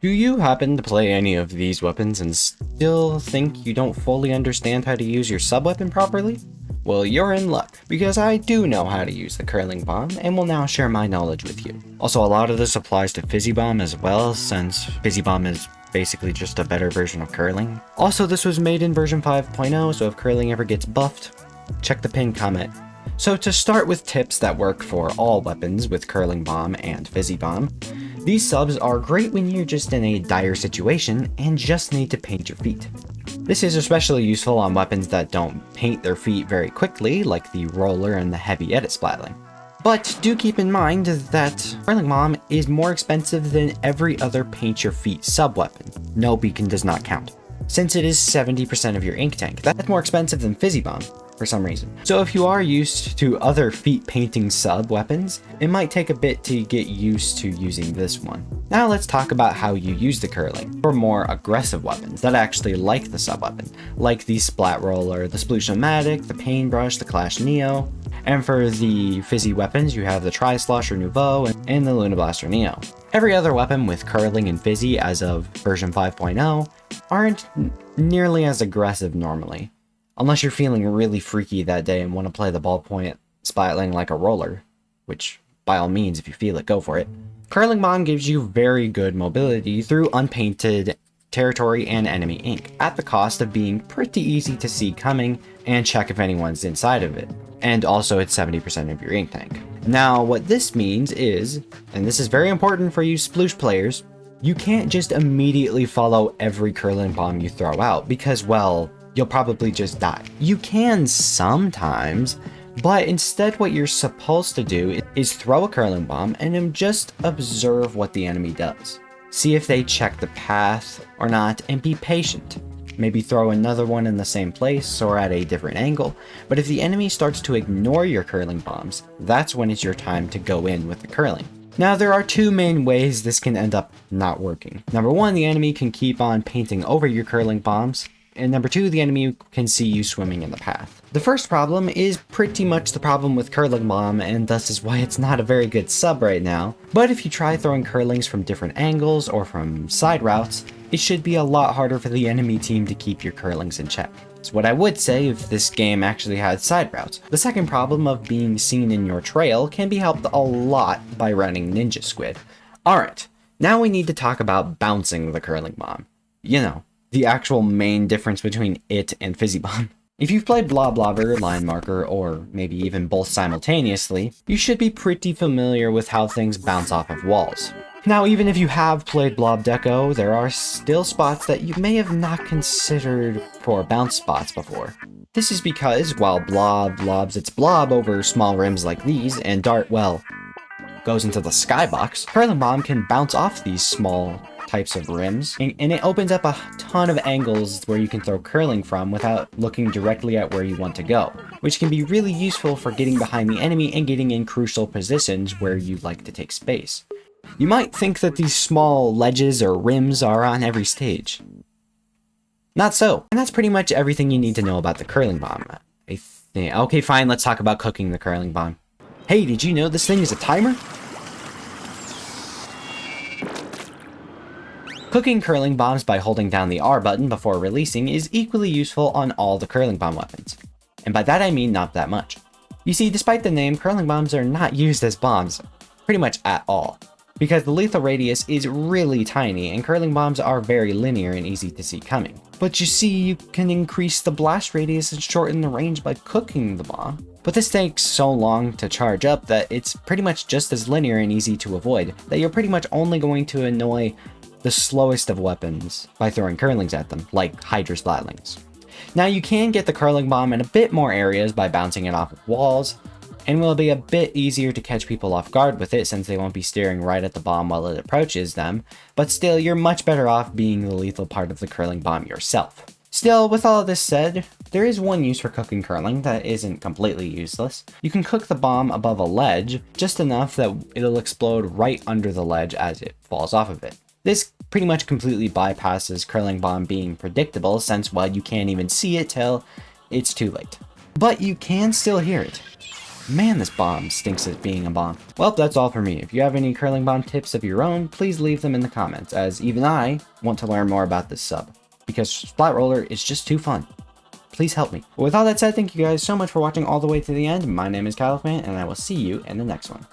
Do you happen to play any of these weapons and still think you don't fully understand how to use your sub-weapon properly? Well, you're in luck, because I do know how to use the curling bomb and will now share my knowledge with you. Also, a lot of this applies to fizzy bomb as well, since fizzy bomb is basically just a better version of curling. Also, this was made in version 5.0, so if curling ever gets buffed, check the pinned comment. So to start with tips that work for all weapons with curling bomb and fizzy bomb, these subs are great when you're just in a dire situation and just need to paint your feet. This is especially useful on weapons that don't paint their feet very quickly, like the roller and the heavy edit splatling. But do keep in mind that curling bomb is more expensive than every other paint your feet sub weapon. No beacon does not count, since it is 70% of your ink tank. That's more expensive than fizzy bomb for some reason. So if you are used to other feet painting sub weapons, it might take a bit to get used to using this one. Now let's talk about how you use the curling for more aggressive weapons that actually like the sub weapon, like the Splat Roller, the Sploosh-O-Matic, the Paintbrush, the Clash Neo. And for the fizzy weapons, you have the Tri-Slosher Nouveau and the Luna Blaster Neo. Every other weapon with curling and fizzy as of version 5.0 aren't nearly as aggressive normally. Unless you're feeling really freaky that day and want to play the ballpoint splatling like a roller, which by all means, if you feel it, go for it. Curling Bomb gives you very good mobility through unpainted territory and enemy ink, at the cost of being pretty easy to see coming and check if anyone's inside of it. And also it's 70% of your ink tank. Now what this means is, and this is very important for you sploosh players, you can't just immediately follow every curling bomb you throw out because, well, you'll probably just die. You can sometimes, but instead what you're supposed to do is throw a curling bomb and then just observe what the enemy does. See if they check the path or not and be patient. Maybe throw another one in the same place or at a different angle, but if the enemy starts to ignore your curling bombs, that's when it's your time to go in with the curling. Now there are two main ways this can end up not working. Number one, the enemy can keep on painting over your curling bombs, and number two, the enemy can see you swimming in the path. The first problem is pretty much the problem with curling bomb, and thus is why it's not a very good sub right now. But if you try throwing curlings from different angles or from side routes, it should be a lot harder for the enemy team to keep your curlings in check. It's what I would say if this game actually had side routes. The second problem of being seen in your trail can be helped a lot by running Ninja Squid. Alright, now we need to talk about bouncing the curling bomb. You know, the actual main difference between it and fizzy bomb. If you've played Blob Blobber, Line Marker, or maybe even both simultaneously, you should be pretty familiar with how things bounce off of walls. Now, even if you have played Blob Deco, there are still spots that you may have not considered for bounce spots before. This is because while Blob lobs its blob over small rims like these, and Dart, well, goes into the skybox, curling bomb can bounce off these small types of rims, and it opens up a ton of angles where you can throw curling from without looking directly at where you want to go, which can be really useful for getting behind the enemy and getting in crucial positions where you like to take space. You might think that these small ledges or rims are on every stage. Not so, and that's pretty much everything you need to know about the curling bomb. Okay, fine, let's talk about cooking the curling bomb. Hey, did you know this thing is a timer? Cooking curling bombs by holding down the R button before releasing is equally useful on all the curling bomb weapons. And by that I mean not that much. You see, despite the name, curling bombs are not used as bombs, pretty much at all, because the lethal radius is really tiny and curling bombs are very linear and easy to see coming. But you see, you can increase the blast radius and shorten the range by cooking the bomb. But this takes so long to charge up that it's pretty much just as linear and easy to avoid, that you're pretty much only going to annoy the slowest of weapons by throwing curlings at them, like Hydra Splatlings. Now you can get the curling bomb in a bit more areas by bouncing it off of walls, and will be a bit easier to catch people off guard with it since they won't be staring right at the bomb while it approaches them, but still you're much better off being the lethal part of the curling bomb yourself. Still, with all of this said, there is one use for cooking curling that isn't completely useless. You can cook the bomb above a ledge, just enough that it'll explode right under the ledge as it falls off of it. This pretty much completely bypasses curling bomb being predictable since, well, you can't even see it till it's too late. But you can still hear it. Man, this bomb stinks at being a bomb. Well, that's all for me. If you have any curling bomb tips of your own, please leave them in the comments, as even I want to learn more about this sub, because Splat Roller is just too fun. Please help me. With all that said, thank you guys so much for watching all the way to the end. My name is CATLOAFMAN, and I will see you in the next one.